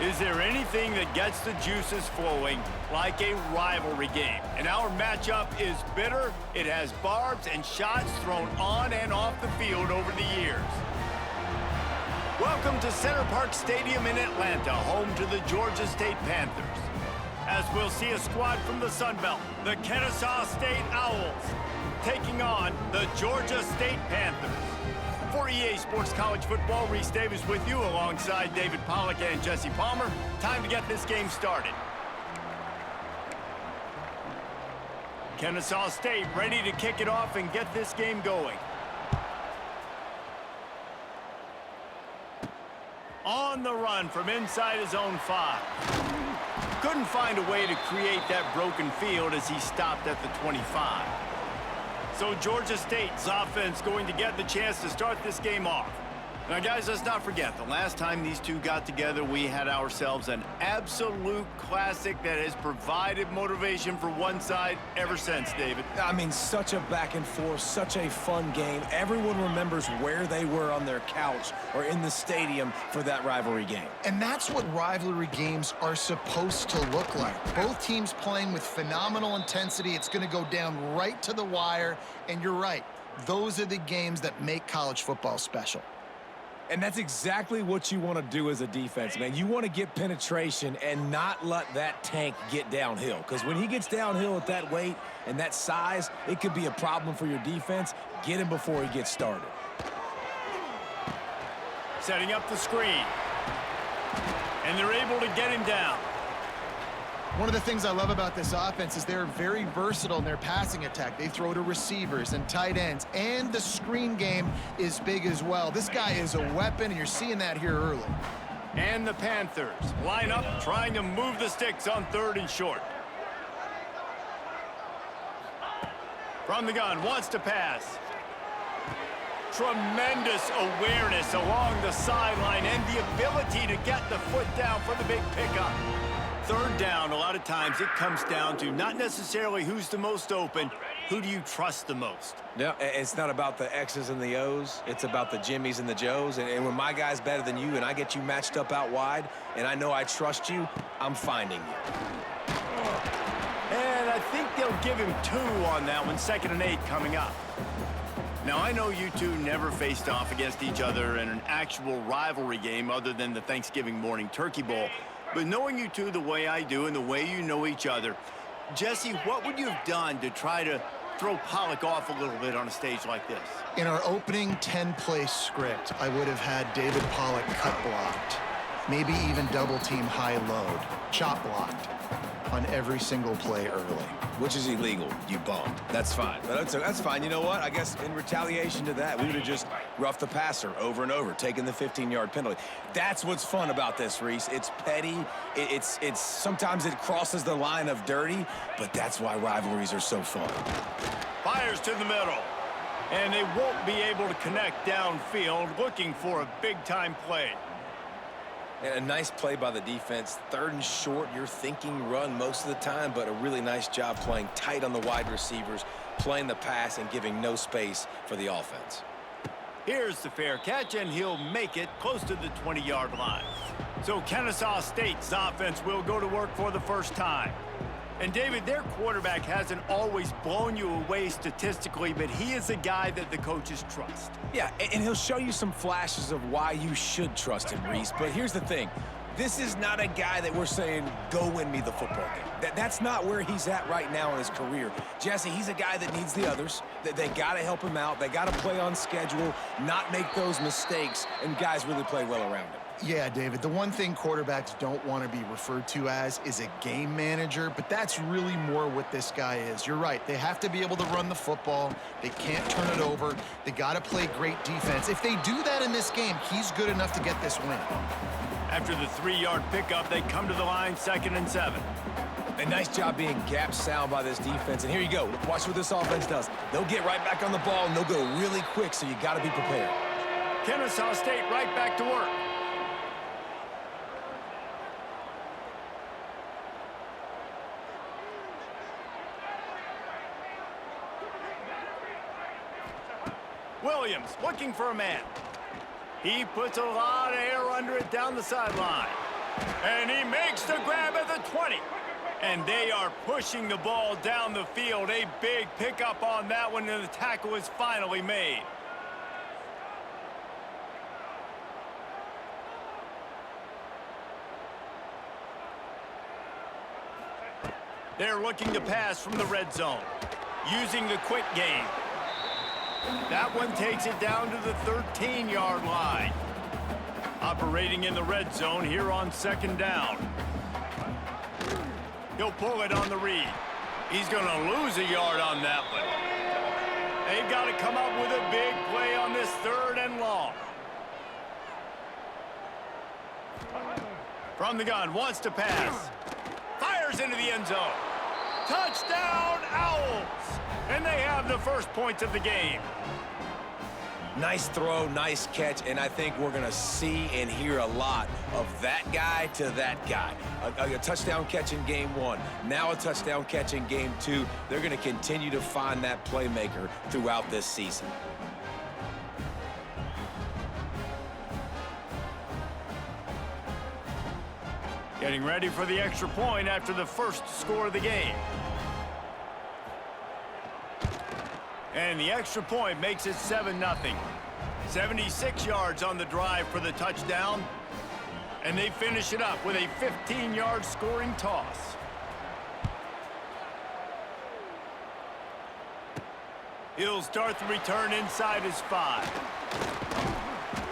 Is there anything that gets the juices flowing like a rivalry game? And our matchup is bitter. It has barbs and shots thrown on and off the field over the years. Welcome to Center Parc Stadium in Atlanta, home to the Georgia State Panthers. As we'll see a squad from the Sun Belt, the Kennesaw State Owls, taking on the Georgia State Panthers. For EA Sports College Football, Reese Davis with you alongside David Pollack and Jesse Palmer. Time to get this game started. Kennesaw State ready to kick it off and get this game going. On the run from inside his own 5. Couldn't find a way to create that broken field as he stopped at the 25. So Georgia State's offense going to get the chance to start this game off. Now, guys, let's not forget, the last time these two got together, we had ourselves an absolute classic that has provided motivation for one side ever since, David. I mean, such a back and forth, such a fun game. Everyone remembers where they were on their couch or in the stadium for that rivalry game. And that's what rivalry games are supposed to look like. Both teams playing with phenomenal intensity. It's going to go down right to the wire. And you're right, those are the games that make college football special. And that's exactly what you want to do as a defense, man. You want to get penetration and not let that tank get downhill. Because when he gets downhill at that weight and that size, it could be a problem for your defense. Get him before he gets started. Setting up the screen. And they're able to get him down. One of the things I love about this offense is they're very versatile in their passing attack. They throw to receivers and tight ends, and the screen game is big as well. This guy is a weapon, and you're seeing that here early. And the Panthers line up trying to move the sticks on 3rd and short. From the gun, wants to pass. Tremendous awareness along the sideline and the ability to get the foot down for the big pickup. 3rd down, a lot of times it comes down to not necessarily who's the most open, who do you trust the most? Yeah, it's not about the X's and the O's. It's about the Jimmys and the Joes. And when my guy's better than you and I get you matched up out wide and I know I trust you, I'm finding you. And I think they'll give him 2 on that one, 2nd and 8 coming up. Now, I know you two never faced off against each other in an actual rivalry game other than the Thanksgiving morning Turkey Bowl. But knowing you two the way I do and the way you know each other, Jesse, what would you have done to try to throw Pollack off a little bit on a stage like this? In our opening 10-play script, I would have had David Pollack cut blocked, maybe even double-team high-load, chop blocked on every single play early. Which is illegal, you bum. That's fine. But that's fine. You know what? I guess in retaliation to that, we would have just roughed the passer over and over, taking the 15-yard penalty. That's what's fun about this, Reese. It's petty. It's sometimes it crosses the line of dirty, but that's why rivalries are so fun. Fires to the middle. And they won't be able to connect downfield, looking for a big-time play. And a nice play by the defense. 3rd and short, you're thinking run most of the time, but a really nice job playing tight on the wide receivers, playing the pass and giving no space for the offense. Here's the fair catch, and he'll make it close to the 20-yard line. So Kennesaw State's offense will go to work for the first time. And, David, their quarterback hasn't always blown you away statistically, but he is a guy that the coaches trust. Yeah, and he'll show you some flashes of why you should trust him, Reese. But here's the thing. This is not a guy that we're saying, go win me the football game. That's not where he's at right now in his career. Jesse, he's a guy that needs the others. They got to help him out. They got to play on schedule, not make those mistakes, and guys really play well around him. Yeah, David, the one thing quarterbacks don't want to be referred to as is a game manager, but that's really more what this guy is. You're right. They have to be able to run the football. They can't turn it over. They got to play great defense. If they do that in this game, he's good enough to get this win. After the 3-yard pickup, they come to the line, 2nd and 7. A nice job being gap sound by this defense. And here you go. Watch what this offense does. They'll get right back on the ball, and they'll go really quick, so you got to be prepared. Kennesaw State right back to work. Williams looking for a man. He puts a lot of air under it down the sideline. And he makes the grab at the 20. And they are pushing the ball down the field. A big pickup on that one, and the tackle is finally made. They're looking to pass from the red zone, using the quick game. That one takes it down to the 13-yard line. Operating in the red zone here on second down. He'll pull it on the read. He's going to lose a yard on that one. They've got to come up with a big play on this 3rd and long. From the gun, wants to pass. Fires into the end zone. Touchdown, Owls! And they have the first points of the game. Nice throw, nice catch, and I think we're going to see and hear a lot of that guy to that guy. A touchdown catch in game 1, now a touchdown catch in game 2. They're going to continue to find that playmaker throughout this season. Getting ready for the extra point after the first score of the game. And the extra point makes it 7-0. 76 yards on the drive for the touchdown. And they finish it up with a 15-yard scoring toss. He'll start the return inside his 5.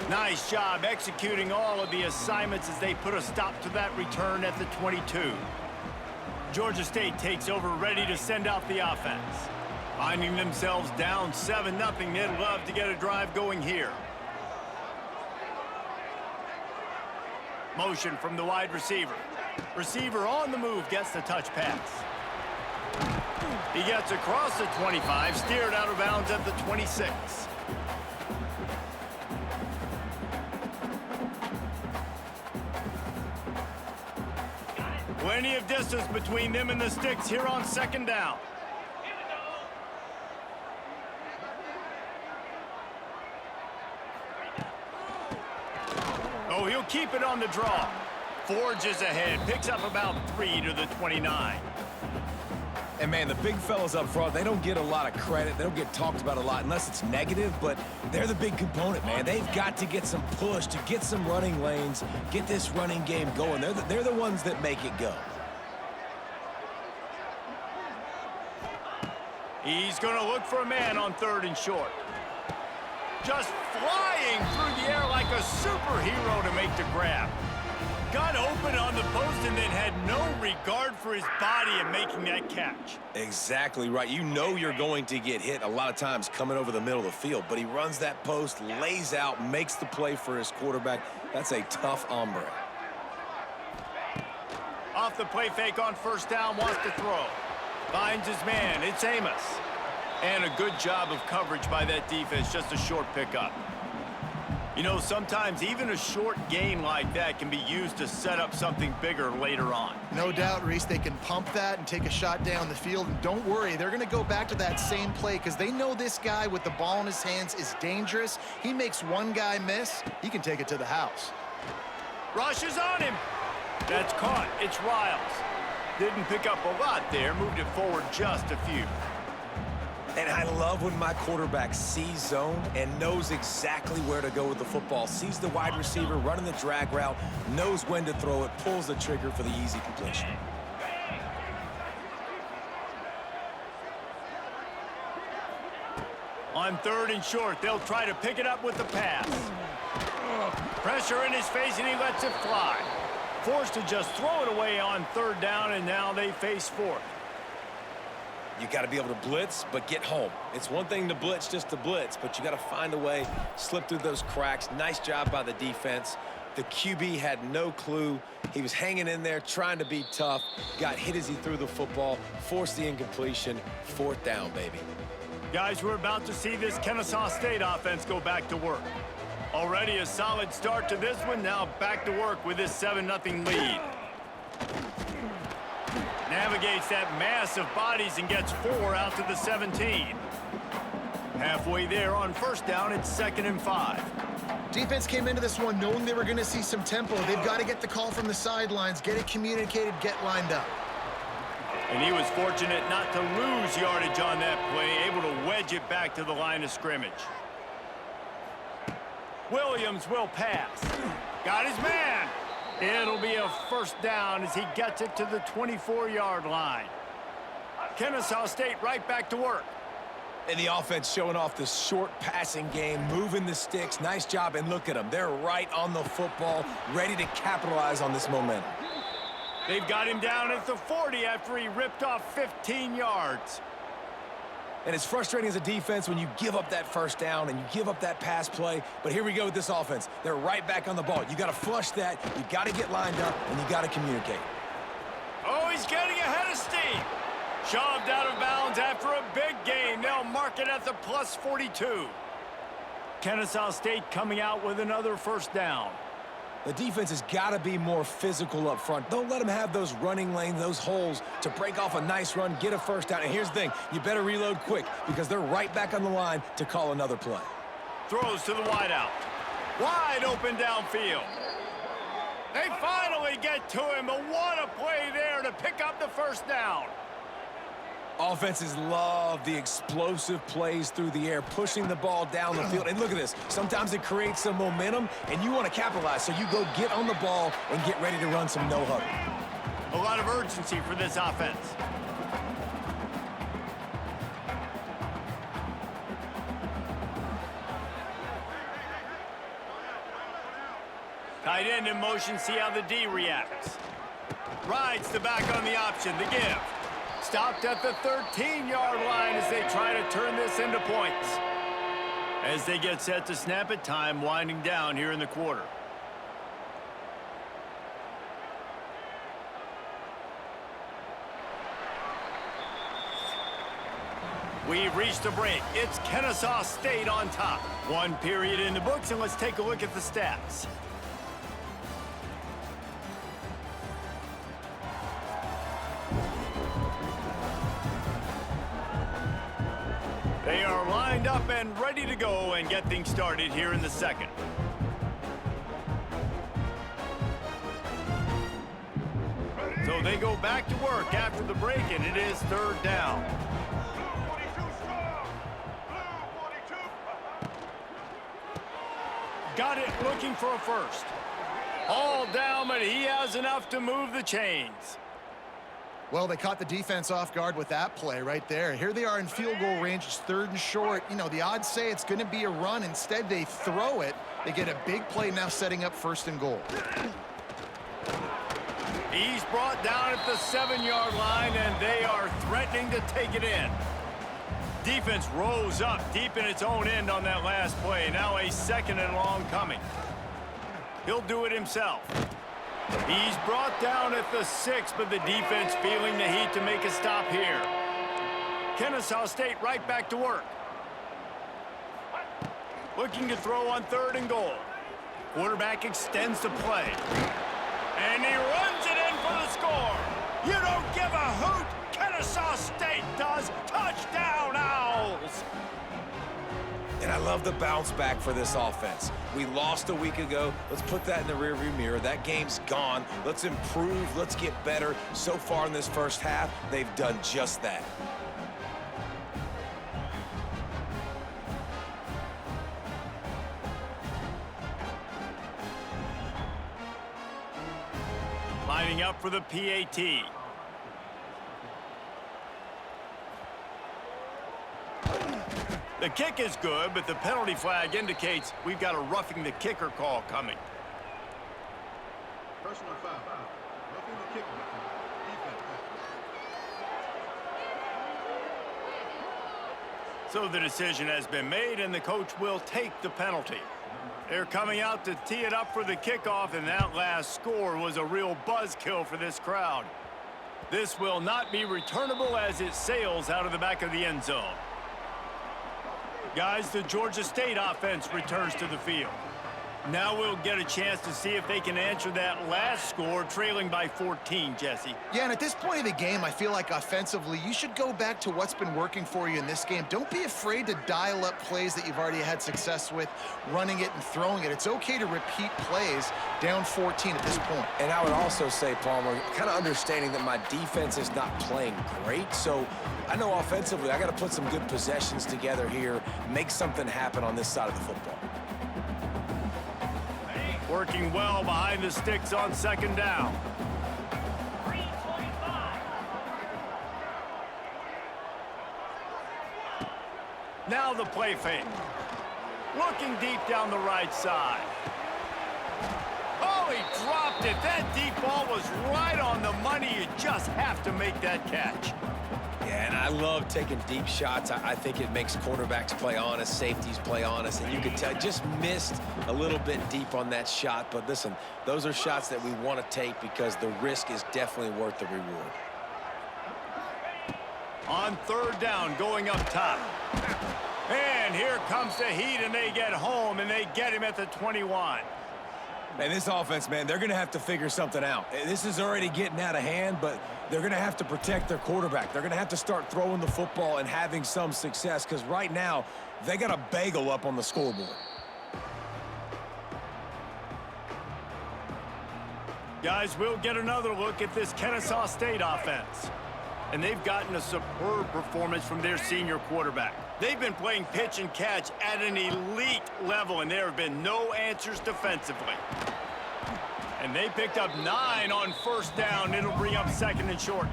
Nice job executing all of the assignments as they put a stop to that return at the 22. Georgia State takes over, ready to send out the offense. Finding themselves down 7-0, they'd love to get a drive going here. Motion from the wide receiver. Receiver on the move gets the touch pass. He gets across the 25, steered out of bounds at the 26. Plenty of distance between them and the sticks here on second down. Oh, he'll keep it on the draw. Forges ahead, picks up about 3 to the 29. And, man, the big fellas up front, they don't get a lot of credit. They don't get talked about a lot unless it's negative, but they're the big component, man. They've got to get some push, to get some running lanes, get this running game going. They're the ones that make it go. He's going to look for a man on 3rd and short. Just flying through the air like a superhero to make the grab. Got open on the post and then had no regard for his body in making that catch. Exactly right. You know you're going to get hit a lot of times coming over the middle of the field, but he runs that post, lays out, makes the play for his quarterback. That's a tough hombre. Off the play fake on 1st down, wants to throw. Finds his man. It's Amos. And a good job of coverage by that defense, just a short pickup. You know, sometimes even a short gain like that can be used to set up something bigger later on. No doubt, Reese, they can pump that and take a shot down the field. And don't worry, they're going to go back to that same play because they know this guy with the ball in his hands is dangerous. He makes one guy miss, he can take it to the house. Rush is on him. That's caught. It's Riles. Didn't pick up a lot there, moved it forward just a few. And I love when my quarterback sees zone and knows exactly where to go with the football. Sees the wide receiver running the drag route, knows when to throw it, pulls the trigger for the easy completion. On 3rd and short, they'll try to pick it up with the pass. Pressure in his face, and he lets it fly. Forced to just throw it away on 3rd down, and now they face 4th. You got to be able to blitz, but get home. It's one thing to blitz just to blitz, but you got to find a way, slip through those cracks. Nice job by the defense. The QB had no clue. He was hanging in there, trying to be tough. Got hit as he threw the football, forced the incompletion. 4th down, baby. Guys, we're about to see this Kennesaw State offense go back to work. Already a solid start to this one. Now back to work with this 7-0 lead. Navigates that mass of bodies and gets 4 out to the 17. Halfway there on 1st down, it's 2nd and 5. Defense came into this one knowing they were going to see some tempo. They've got to get the call from the sidelines, get it communicated, get lined up. And he was fortunate not to lose yardage on that play, able to wedge it back to the line of scrimmage. Williams will pass. Got his man. It'll be a first down as he gets it to the 24-yard line. Kennesaw State right back to work. And the offense showing off the short passing game, moving the sticks. Nice job, and look at them. They're right on the football, ready to capitalize on this momentum. They've got him down at the 40 after he ripped off 15 yards. And it's frustrating as a defense when you give up that first down and you give up that pass play. But here we go with this offense. They're right back on the ball. You got to flush that. You got to get lined up, and you got to communicate. Oh, he's getting ahead of steam. Shoved out of bounds after a big gain. They'll mark it at the plus 42. Kennesaw State coming out with another first down. The defense has got to be more physical up front. Don't let them have those running lanes, those holes to break off a nice run, get a first down. And here's the thing, you better reload quick because they're right back on the line to call another play. Throws to the wideout. Wide open downfield. They finally get to him, but what a play there to pick up the first down. Offenses love the explosive plays through the air, pushing the ball down the field. And look at this. Sometimes it creates some momentum, and you want to capitalize. So you go get on the ball and get ready to run some no-huddle. A lot of urgency for this offense. Tight end in motion, see how the D reacts. Rides the back on the option, the give. Stopped at the 13-yard line as they try to turn this into points. As they get set to snap it, time winding down here in the quarter. We've reached a break. It's Kennesaw State on top. One period in the books, and let's take a look at the stats. They are lined up and ready to go and get things started here in the second. So they go back to work after the break, and it is third down. Got it, looking for a first. All down, but he has enough to move the chains. Well, they caught the defense off guard with that play right there. Here they are in field goal range. It's third and short. You know, the odds say it's going to be a run. Instead, they throw it. They get a big play now setting up first and goal. He's brought down at the 7-yard line, and they are threatening to take it in. Defense rose up deep in its own end on that last play. Now a second and long coming. He'll do it himself. He's brought down at the 6, but the defense feeling the heat to make a stop here. Kennesaw State right back to work. Looking to throw on third and goal. Quarterback extends the play. And he runs it in for the score. You don't give a hoot. Kennesaw State does. Touchdown, Owls. And I love the bounce back for this offense. We lost a week ago. Let's put that in the rearview mirror. That game's gone. Let's improve. Let's get better. So far in this first half, they've done just that. Lining up for the PAT. The kick is good, but the penalty flag indicates we've got a roughing the kicker call coming. Personal foul. Roughing the kicker. Defense. So the decision has been made, and the coach will take the penalty. They're coming out to tee it up for the kickoff, and that last score was a real buzzkill for this crowd. This will not be returnable as it sails out of the back of the end zone. Guys, the Georgia State offense returns to the field. Now we'll get a chance to see if they can answer that last score, trailing by 14, Jesse. Yeah, and at this point of the game, I feel like offensively, you should go back to what's been working for you in this game. Don't be afraid to dial up plays that you've already had success with, running it and throwing it. It's okay to repeat plays down 14 at this point. And I would also say, Palmer, kind of understanding that my defense is not playing great, so I know offensively I got to put some good possessions together here, make something happen on this side of the football. Working well behind the sticks on second down. Now the play fake. Looking deep down the right side. Oh, he dropped it. That deep ball was right on the money. You just have to make that catch. Yeah, and I love taking deep shots. I think it makes quarterbacks play honest, safeties play honest, and you can tell just missed a little bit deep on that shot. But listen, those are shots that we want to take because the risk is definitely worth the reward. On third down, going up top. And here comes the heat, and they get home, and they get him at the 21. And this offense, man, they're going to have to figure something out. This is already getting out of hand, but they're going to have to protect their quarterback. They're going to have to start throwing the football and having some success because right now they got a bagel up on the scoreboard. Guys, we'll get another look at this Kennesaw State offense. And they've gotten a superb performance from their senior quarterback. They've been playing pitch and catch at an elite level, and there have been no answers defensively. And they picked up 9 on first down. It'll bring up second and short.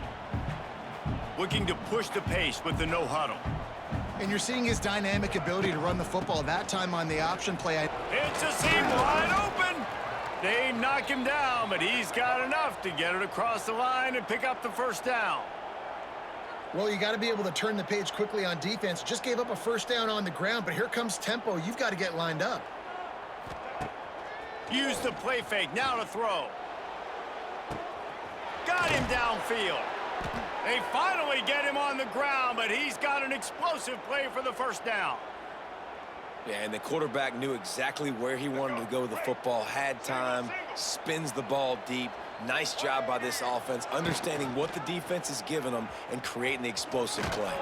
Looking to push the pace with the no huddle. And you're seeing his dynamic ability to run the football. That time on the option play. It's a seam wide open. They knock him down, but he's got enough to get it across the line and pick up the first down. Well, you got to be able to turn the page quickly on defense. Just gave up a first down on the ground, but here comes tempo. You've got to get lined up. Use the play fake, now to throw. Got him downfield. They finally get him on the ground, but he's got an explosive play for the first down. Yeah, and the quarterback knew exactly where he wanted to go with the football, had time, spins the ball deep. Nice job by this offense, understanding what the defense is giving them and creating the explosive play.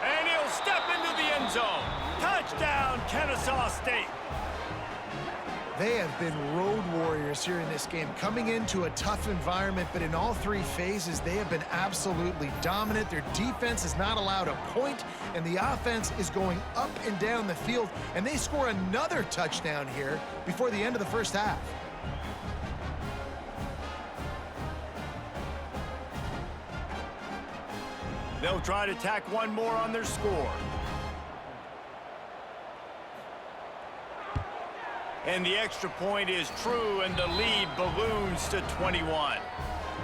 And he'll step into the end zone. Touchdown, Kennesaw State. They have been road warriors here in this game, coming into a tough environment, but in all 3 phases, they have been absolutely dominant. Their defense is not allowed a point, and the offense is going up and down the field, and they score another touchdown here before the end of the first half. They'll try to tack one more on their score. And the extra point is true, and the lead balloons to 21.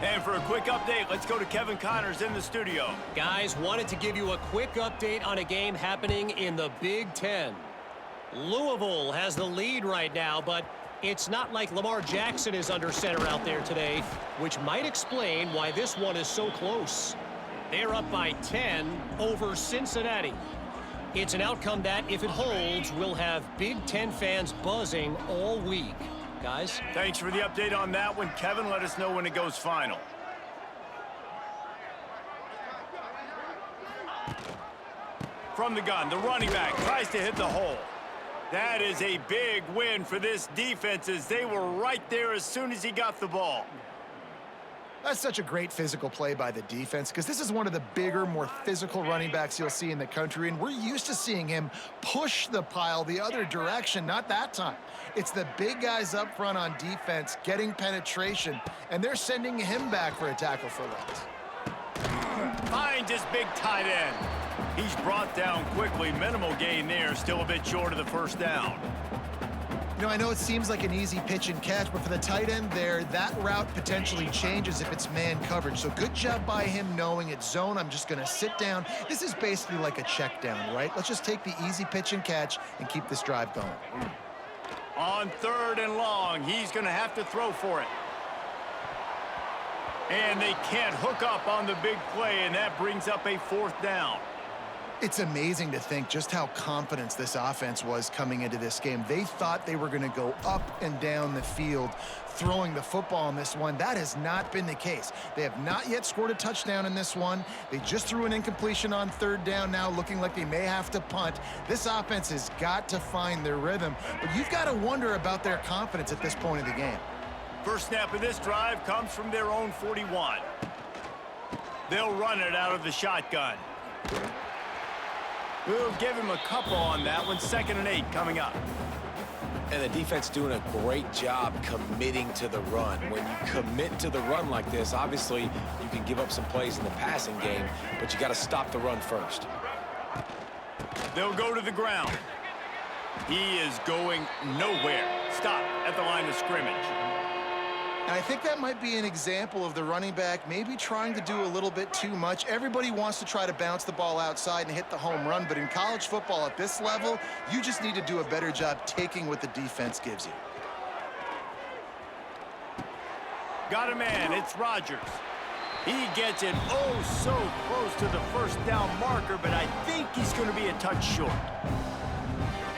And for a quick update, let's go to Kevin Connors in the studio. Guys, wanted to give you a quick update on a game happening in the Big Ten. Louisville has the lead right now, but it's not like Lamar Jackson is under center out there today, which might explain why this one is so close. They're up by 10 over Cincinnati. It's an outcome that, if it holds, will have Big Ten fans buzzing all week. Guys? Thanks for the update on that one, Kevin. Let us know when it goes final. From the gun, the running back tries to hit the hole. That is a big win for this defense, as they were right there as soon as he got the ball. That's such a great physical play by the defense because this is one of the bigger, more physical running backs you'll see in the country, and we're used to seeing him push the pile the other direction. Not that time. It's the big guys up front on defense getting penetration, and they're sending him back for a tackle for loss. Finds his big tight end. He's brought down quickly. Minimal gain there, still a bit short of the first down. You know, I know it seems like an easy pitch and catch, but for the tight end there, that route potentially changes if it's man coverage. So good job by him knowing it's zone. I'm just going to sit down. This is basically like a check down, right? Let's just take the easy pitch and catch and keep this drive going. On third and long, he's going to have to throw for it. And they can't hook up on the big play, and that brings up a fourth down. It's amazing to think just how confident this offense was coming into this game. They thought they were going to go up and down the field throwing the football in this one. That has not been the case. They have not yet scored a touchdown in this one. They just threw an incompletion on third down now, looking like they may have to punt. This offense has got to find their rhythm, but you've got to wonder about their confidence at this point of the game. First snap of this drive comes from their own 41. They'll run it out of the shotgun. We'll give him a couple on that one. 2nd and 8 coming up. And the defense doing a great job committing to the run. When you commit to the run like this, obviously you can give up some plays in the passing game, but you got to stop the run first. They'll go to the ground. He is going nowhere. Stop at the line of scrimmage. And I think that might be an example of the running back maybe trying to do a little bit too much. Everybody wants to try to bounce the ball outside and hit the home run, but in college football at this level, you just need to do a better job taking what the defense gives you. Got a man, it's Rodgers. He gets it oh so close to the first down marker, but I think he's going to be a touch short.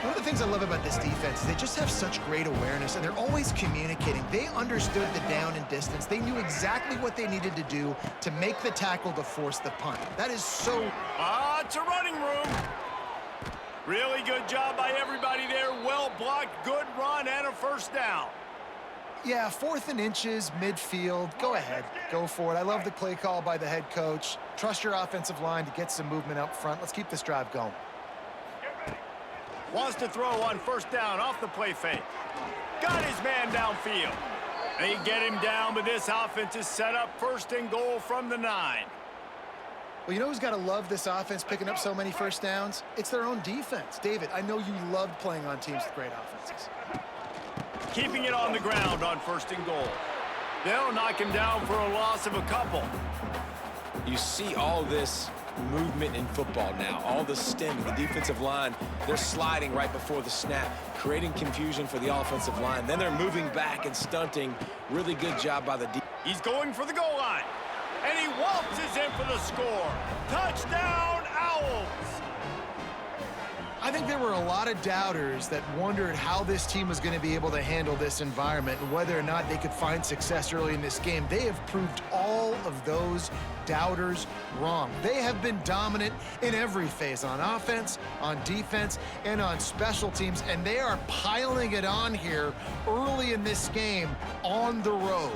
One of the things I love about this defense is they just have such great awareness, and they're always communicating. They understood the down and distance. They knew exactly what they needed to do to make the tackle to force the punt. That is so... It's a running room. Really good job by everybody there. Well blocked, good run, and a first down. Yeah, 4th and inches, midfield. Go ahead. Go for it. I love the play call by the head coach. Trust your offensive line to get some movement up front. Let's keep this drive going. Wants to throw on first down off the play fake. Got his man downfield. They get him down, but this offense is set up 1st and goal from the 9. Well, you know who's got to love this offense picking up so many first downs? It's their own defense. David, I know you loved playing on teams with great offenses. Keeping it on the ground on 1st and goal. They'll knock him down for a loss of a couple. You see all this movement in football now, all the stemming, the defensive line, they're sliding right before the snap, creating confusion for the offensive line. Then they're moving back and stunting. Really good job by the defense. He's going for the goal line, and he waltzes in for the score. Touchdown, Owls! I think there were a lot of doubters that wondered how this team was going to be able to handle this environment and whether or not they could find success early in this game. They have proved all of those doubters wrong. They have been dominant in every phase, on offense, on defense, and on special teams, and they are piling it on here early in this game on the road.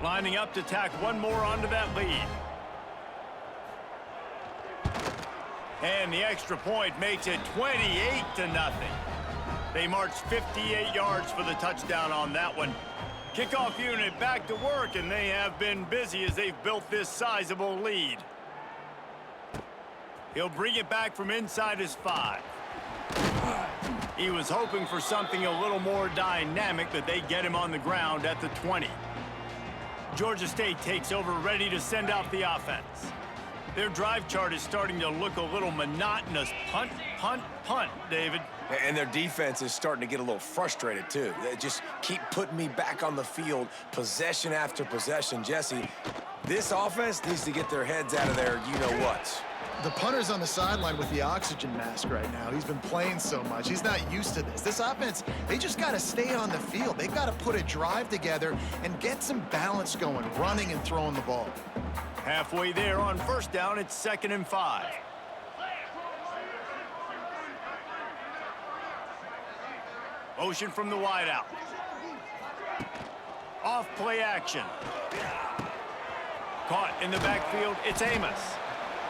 Lining up to tack one more onto that lead. And the extra point makes it 28-0. They marched 58 yards for the touchdown on that one. Kickoff unit back to work, and they have been busy as they've built this sizable lead. He'll bring it back from inside his 5. He was hoping for something a little more dynamic, but they get him on the ground at the 20. Georgia State takes over, ready to send out the offense. Their drive chart is starting to look a little monotonous. Punt, punt, punt, David. And their defense is starting to get a little frustrated, too. They just keep putting me back on the field, possession after possession. Jesse, this offense needs to get their heads out of there, you-know-what. The punter's on the sideline with the oxygen mask right now. He's been playing so much. He's not used to this. This offense, they just got to stay on the field. They've got to put a drive together and get some balance going, running and throwing the ball. Halfway there on first down, it's 2nd and 5. Motion from the wideout. Off play action. Caught in the backfield, it's Amos.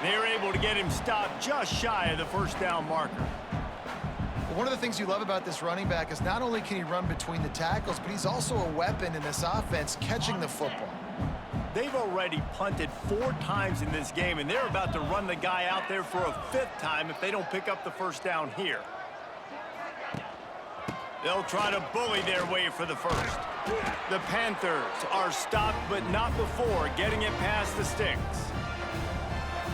They're able to get him stopped just shy of the first down marker. One of the things you love about this running back is not only can he run between the tackles, but he's also a weapon in this offense catching the football. They've already punted 4 times in this game, and they're about to run the guy out there for a 5th time if they don't pick up the first down here. They'll try to bully their way for the first. The Panthers are stopped, but not before getting it past the sticks.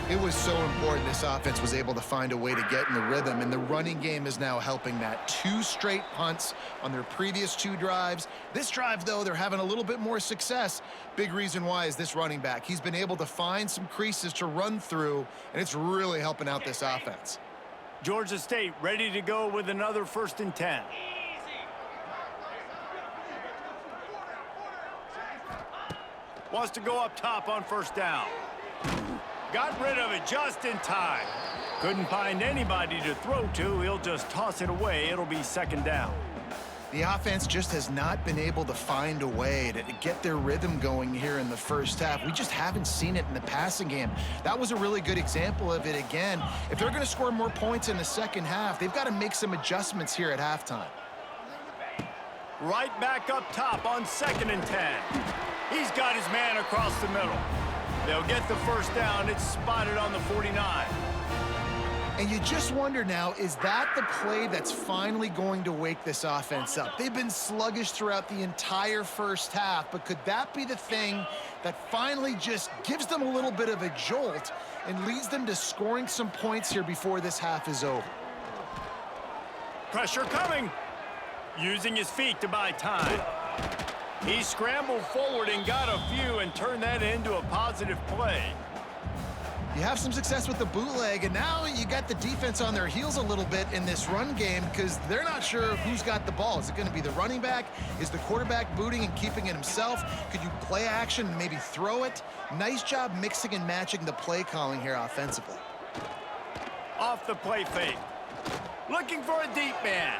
It was so important this offense was able to find a way to get in the rhythm, and the running game is now helping that. 2 straight punts on their previous 2 drives. This drive, though, they're having a little bit more success. Big reason why is this running back. He's been able to find some creases to run through, and it's really helping out this offense. Georgia State ready to go with another 1st and 10. Wants to go up top on 1st down. Got rid of it just in time. Couldn't find anybody to throw to. He'll just toss it away. It'll be 2nd down. The offense just has not been able to find a way to get their rhythm going here in the first half. We just haven't seen it in the passing game. That was a really good example of it again. If they're going to score more points in the second half, they've got to make some adjustments here at halftime. Right back up top on 2nd and 10. He's got his man across the middle. They'll get the 1st down. It's spotted on the 49. And you just wonder now, is that the play that's finally going to wake this offense up? They've been sluggish throughout the entire first half, but could that be the thing that finally just gives them a little bit of a jolt and leads them to scoring some points here before this half is over? Pressure coming. Using his feet to buy time. He scrambled forward and got a few and turned that into a positive play. You have some success with the bootleg, and now you got the defense on their heels a little bit in this run game because they're not sure who's got the ball. Is it going to be the running back? Is the quarterback booting and keeping it himself? Could you play action and maybe throw it? Nice job mixing and matching the play calling here offensively. Off the play fake. Looking for a deep man.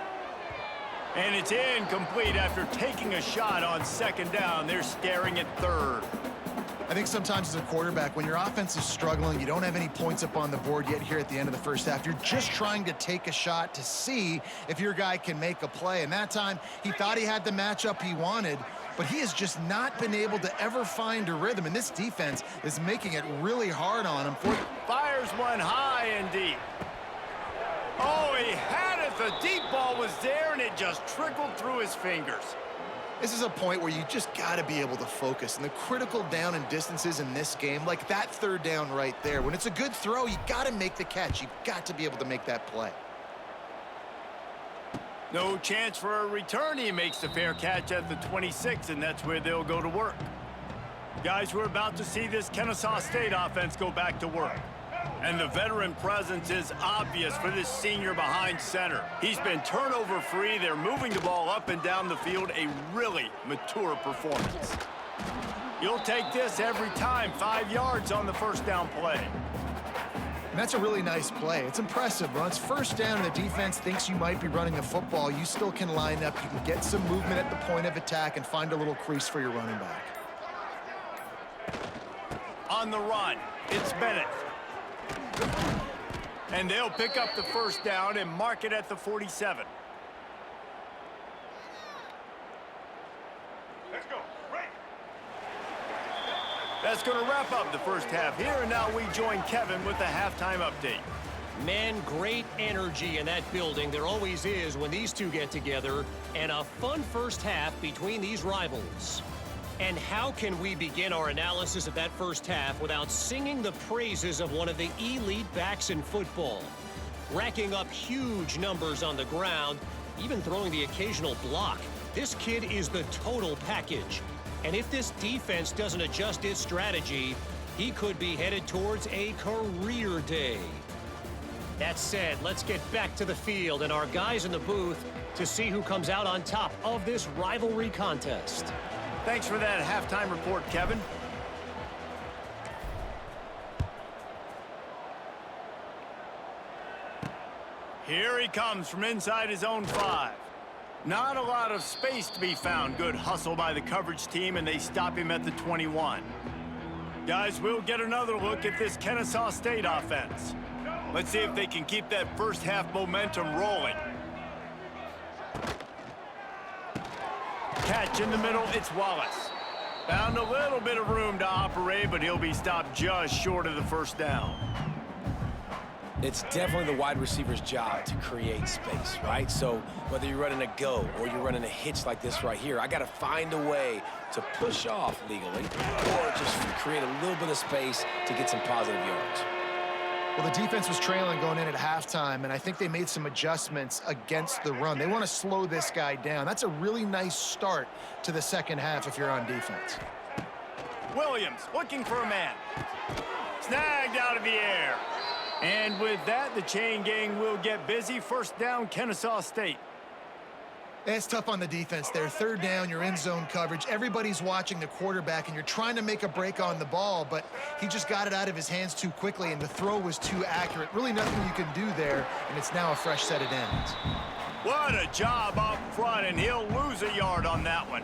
And it's incomplete after taking a shot on 2nd down. They're staring at 3rd. I think sometimes as a quarterback, when your offense is struggling, you don't have any points up on the board yet here at the end of the first half. You're just trying to take a shot to see if your guy can make a play. And that time, he thought he had the matchup he wanted, but he has just not been able to ever find a rhythm. And this defense is making it really hard on him. Fires one high and deep. Oh, he had it. The deep ball was there, and it just trickled through his fingers. This is a point where you just got to be able to focus. And the critical down and distances in this game, like that 3rd down right there, when it's a good throw, you got to make the catch. You've got to be able to make that play. No chance for a return. He makes the fair catch at the 26, and that's where they'll go to work. Guys, we're about to see this Kennesaw State offense go back to work. And the veteran presence is obvious for this senior behind center. He's been turnover-free. They're moving the ball up and down the field. A really mature performance. You'll take this every time. 5 yards on the 1st down play. And that's a really nice play. It's impressive. When it's 1st down and the defense thinks you might be running the football, you still can line up. You can get some movement at the point of attack and find a little crease for your running back. On the run, it's Bennett. And they'll pick up the 1st down and mark it at the 47. Let's go. Right. That's going to wrap up the first half here, and now we join Kevin with the halftime update. Man, great energy in that building. There always is when these two get together, and a fun first half between these rivals. And how can we begin our analysis of that first half without singing the praises of one of the elite backs in football? Racking up huge numbers on the ground, even throwing the occasional block. This kid is the total package. And if this defense doesn't adjust its strategy, he could be headed towards a career day. That said, let's get back to the field and our guys in the booth to see who comes out on top of this rivalry contest. Thanks for that halftime report, Kevin. Here he comes from inside his own 5. Not a lot of space to be found. Good hustle by the coverage team, and they stop him at the 21. Guys, we'll get another look at this Kennesaw State offense. Let's see if they can keep that first half momentum rolling. Catch in the middle, it's Wallace. Found a little bit of room to operate, but he'll be stopped just short of the 1st down. It's definitely the wide receiver's job to create space, right? So whether you're running a go or you're running a hitch like this right here, I got to find a way to push off legally or just create a little bit of space to get some positive yards. Well, the defense was trailing going in at halftime, and I think they made some adjustments against the run. They want to slow this guy down. That's a really nice start to the second half if you're on defense. Williams looking for a man. Snagged out of the air. And with that, the chain gang will get busy. First down, Kennesaw State. It's tough on the defense there. Third down, you're in zone coverage. Everybody's watching the quarterback, and you're trying to make a break on the ball, but he just got it out of his hands too quickly, and the throw was too accurate. Really nothing you can do there, and it's now a fresh set of downs. What a job up front, and he'll lose a yard on that one.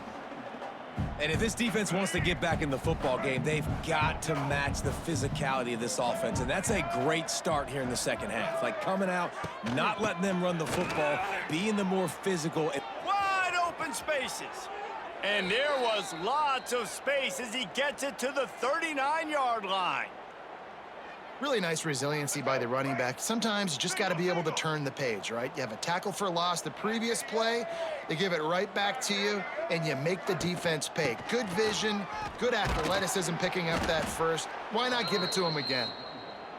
And if this defense wants to get back in the football game, they've got to match the physicality of this offense. And that's a great start here in the second half. Like coming out, not letting them run the football, being the more physical. Wide open spaces. And there was lots of space as he gets it to the 39-yard line. Really nice resiliency by the running back. Sometimes you just got to be able to turn the page, right? You have a tackle for loss the previous play, they give it right back to you, and you make the defense pay. Good vision, good athleticism picking up that first. Why not give it to him again?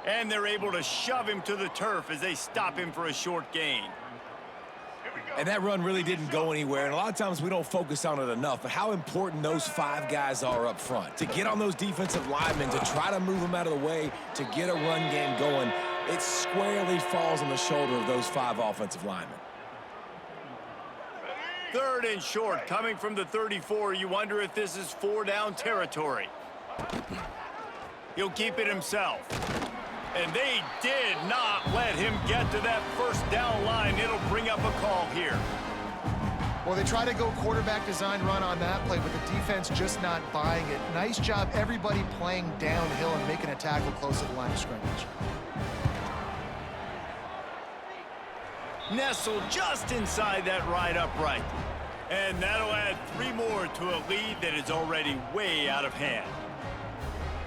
And they're able to shove him to the turf as they stop him for a short gain. And that run really didn't go anywhere. And a lot of times we don't focus on it enough, but how important those 5 guys are up front. To get on those defensive linemen, to try to move them out of the way, to get a run game going, it squarely falls on the shoulder of those 5 offensive linemen. Third and short, coming from the 34. You wonder if this is 4-down territory. He'll keep it himself. And they did not let him get to that first down line. It'll bring up a call here. Well, they try to go quarterback design run on that play, but the defense just not buying it. Nice job, everybody playing downhill and making a tackle close to the line of scrimmage. Nestled just inside that right upright. And that'll add 3 more to a lead that is already way out of hand.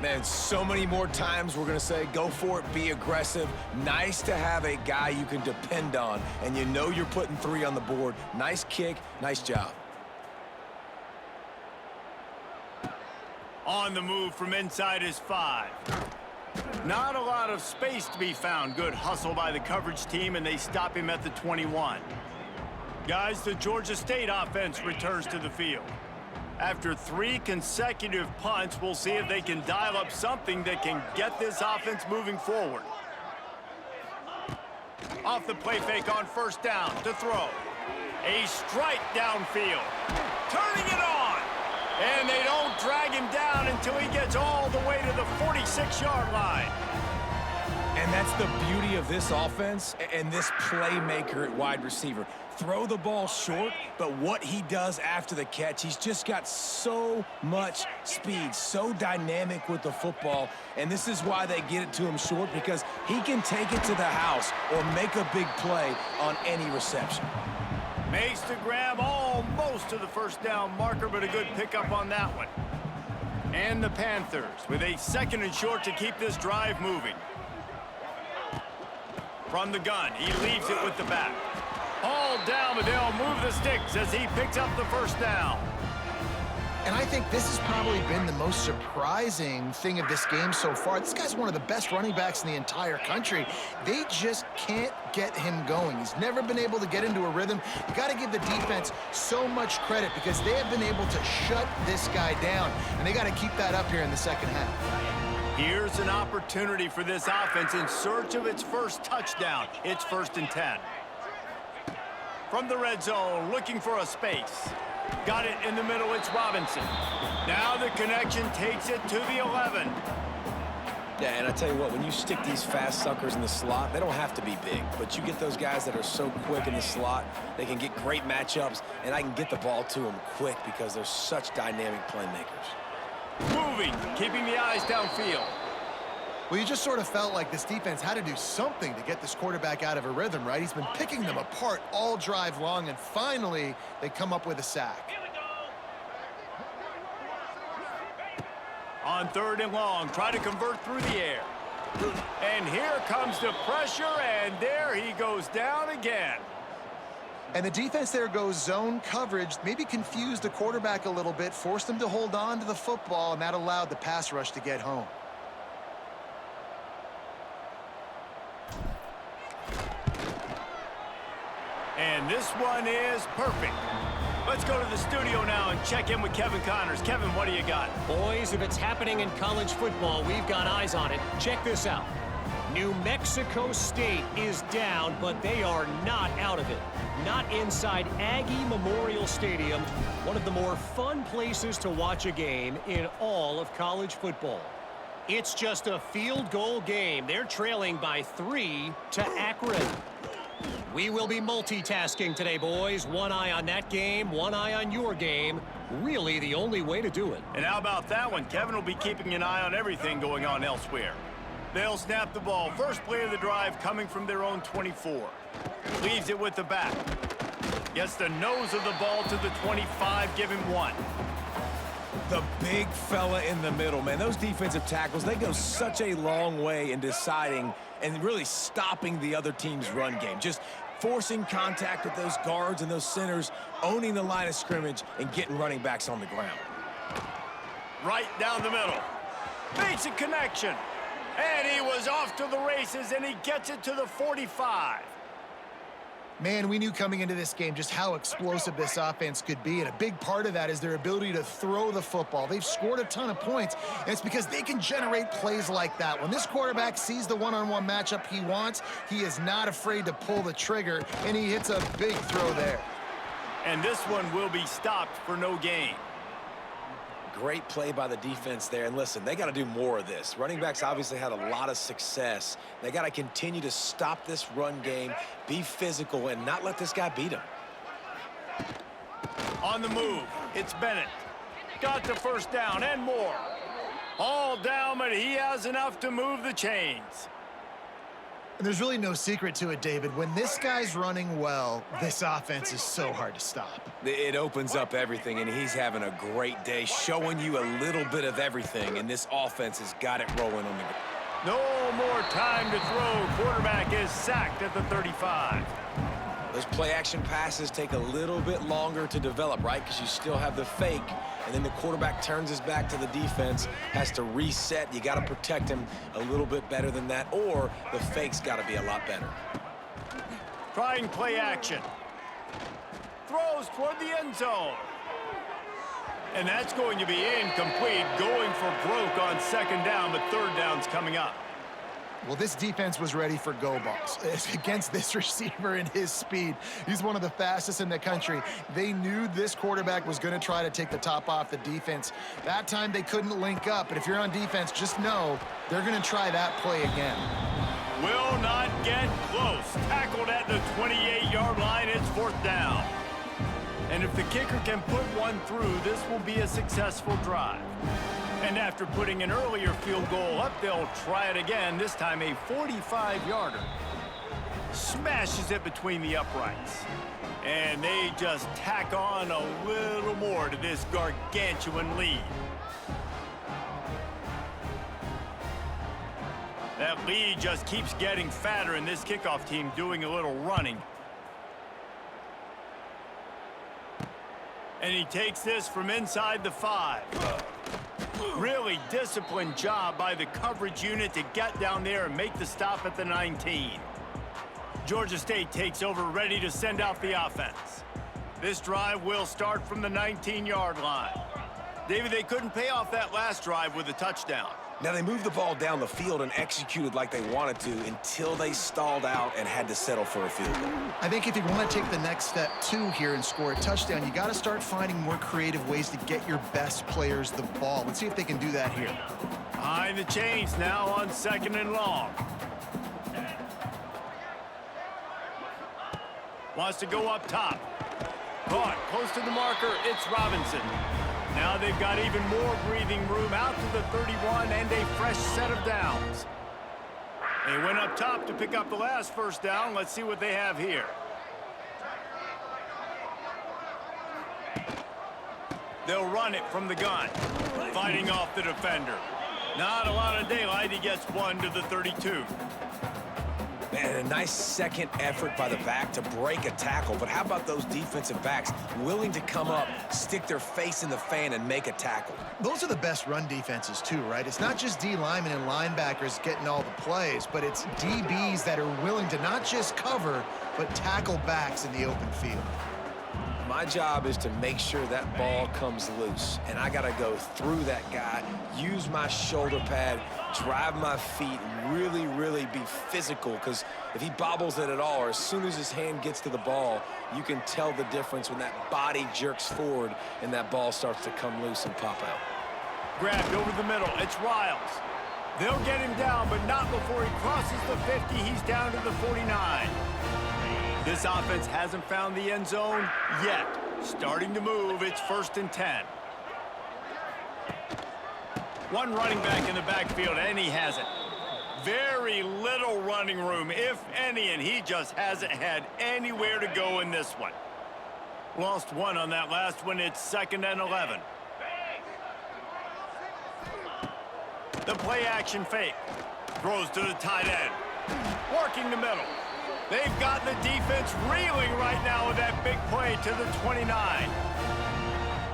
Man, so many more times we're going to say, go for it, be aggressive. Nice to have a guy you can depend on, and you know you're putting 3 on the board. Nice kick, nice job. On the move from inside his 5. Not a lot of space to be found. Good hustle by the coverage team, and they stop him at the 21. Guys, the Georgia State offense returns to the field. After 3 consecutive punts, we'll see if they can dial up something that can get this offense moving forward. Off the play fake on first down to throw. A strike downfield. Turning it on. And they don't drag him down until he gets all the way to the 46-yard line. And that's the beauty of this offense and this playmaker at wide receiver. Throw the ball short, but what he does after the catch, he's just got so much speed, so dynamic with the football, and this is why they get it to him short, because he can take it to the house or make a big play on any reception. Makes the grab almost to the first down marker, but a good pickup on that one. And the Panthers with a 2nd and short to keep this drive moving. From the gun, he leaves it with the back. All down, but they'll move the sticks as he picks up the first down. And I think this has probably been the most surprising thing of this game so far. This guy's one of the best running backs in the entire country. They just can't get him going. He's never been able to get into a rhythm. You got to give the defense so much credit because they have been able to shut this guy down, and they got to keep that up here in the second half. Here's an opportunity for this offense in search of its first touchdown. It's 1st and 10. From the red zone, looking for a space. Got it in the middle, it's Robinson. Now the connection takes it to the 11. Yeah, and I tell you what, when you stick these fast suckers in the slot, they don't have to be big, but you get those guys that are so quick in the slot, they can get great matchups, and I can get the ball to them quick because they're such dynamic playmakers. Moving, keeping the eyes downfield. Well, you just sort of felt like this defense had to do something to get this quarterback out of a rhythm, right? He's been picking them apart all drive long, and finally they come up with a sack. On 3rd and long, try to convert through the air. And here comes the pressure, and there he goes down again. And the defense there goes zone coverage, maybe confused the quarterback a little bit, forced him to hold on to the football, and that allowed the pass rush to get home. And this one is perfect. Let's go to the studio now and check in with Kevin Connors. Kevin, what do you got? Boys, if it's happening in college football, we've got eyes on it. Check this out. New Mexico State is down, but they are not out of it. Not inside Aggie Memorial Stadium, one of the more fun places to watch a game in all of college football. It's just a field goal game. They're trailing by 3 to Akron. We will be multitasking today, boys. One eye on that game, one eye on your game. Really the only way to do it. And how about that one? Kevin will be keeping an eye on everything going on elsewhere. They'll snap the ball. First play of the drive coming from their own 24. Leaves it with the back. Gets the nose of the ball to the 25. Give him 1. The big fella in the middle, man. Those defensive tackles, they go such a long way in deciding and really stopping the other team's run game. Just forcing contact with those guards and those centers, owning the line of scrimmage, and getting running backs on the ground. Right down the middle. Makes a connection. And he was off to the races, and he gets it to the 45. Man, we knew coming into this game just how explosive this offense could be, and a big part of that is their ability to throw the football. They've scored a ton of points, and it's because they can generate plays like that. When this quarterback sees the one-on-one matchup he wants, he is not afraid to pull the trigger, and he hits a big throw there. And this one will be stopped for no gain. Great play by the defense there. And listen, they got to do more of this. Running backs obviously had a lot of success. They got to continue to stop this run game, be physical, and not let this guy beat them. On the move, it's Bennett. Got the first down and more. All down, but he has enough to move the chains. And there's really no secret to it, David. When this guy's running well, this offense is so hard to stop. It opens up everything, and he's having a great day, showing you a little bit of everything, and this offense has got it rolling on the ground. No more time to throw. Quarterback is sacked at the 35. Those play-action passes take a little bit longer to develop, right? Because you still have the fake, and then the quarterback turns his back to the defense, has to reset. You got to protect him a little bit better than that, or the fake's got to be a lot better. Trying play action. Throws toward the end zone. And that's going to be incomplete. Going for broke on second down, but third down's coming up. Well, this defense was ready for go balls. Against this receiver and his speed, he's one of the fastest in the country. They knew this quarterback was going to try to take the top off the defense. That time they couldn't link up, but if you're on defense, just know they're going to try that play again. Will not get close. Tackled at the 28-yard line. It's fourth down. And if the kicker can put one through, this will be a successful drive. And after putting an earlier field goal up, they'll try it again, this time a 45-yarder. Smashes it between the uprights. And they just tack on a little more to this gargantuan lead. That lead just keeps getting fatter, and this kickoff team doing a little running. And he takes this from inside the 5. Really disciplined job by the coverage unit to get down there and make the stop at the 19. Georgia State takes over, ready to send out the offense. This drive will start from the 19-yard line. David, they couldn't pay off that last drive with a touchdown. Now, they moved the ball down the field and executed like they wanted to until they stalled out and had to settle for a field goal. I think if you want to take the next step, too, here and score a touchdown, you got to start finding more creative ways to get your best players the ball. Let's see if they can do that here. Behind the chains now on second and long. Wants to go up top. Caught close to the marker. It's Robinson. Now they've got even more breathing room out to the 31 and a fresh set of downs. They went up top to pick up the last first down. Let's see what they have here. They'll run it from the gun, fighting off the defender. Not a lot of daylight. He gets one to the 32. Man, a nice second effort by the back to break a tackle. But how about those defensive backs willing to come up, stick their face in the fan, and make a tackle? Those are the best run defenses too, right? It's not just D linemen and linebackers getting all the plays, but it's DBs that are willing to not just cover, but tackle backs in the open field. My job is to make sure that ball comes loose, and I got to go through that guy, use my shoulder pad, drive my feet, and really be physical, because if he bobbles it at all, or as soon as his hand gets to the ball, you can tell the difference when that body jerks forward and that ball starts to come loose and pop out. Grabbed over the middle. It's Riles. They'll get him down, but not before he crosses the 50. He's down to the 49. This offense hasn't found the end zone yet. Starting to move. It's 1st and 10. One running back in the backfield, and he has it. Very little running room, if any, and he just hasn't had anywhere to go in this one. Lost one on that last one. It's 2nd and 11. The play action fake. Throws to the tight end. Working the middle. They've got the defense reeling right now with that big play to the 29.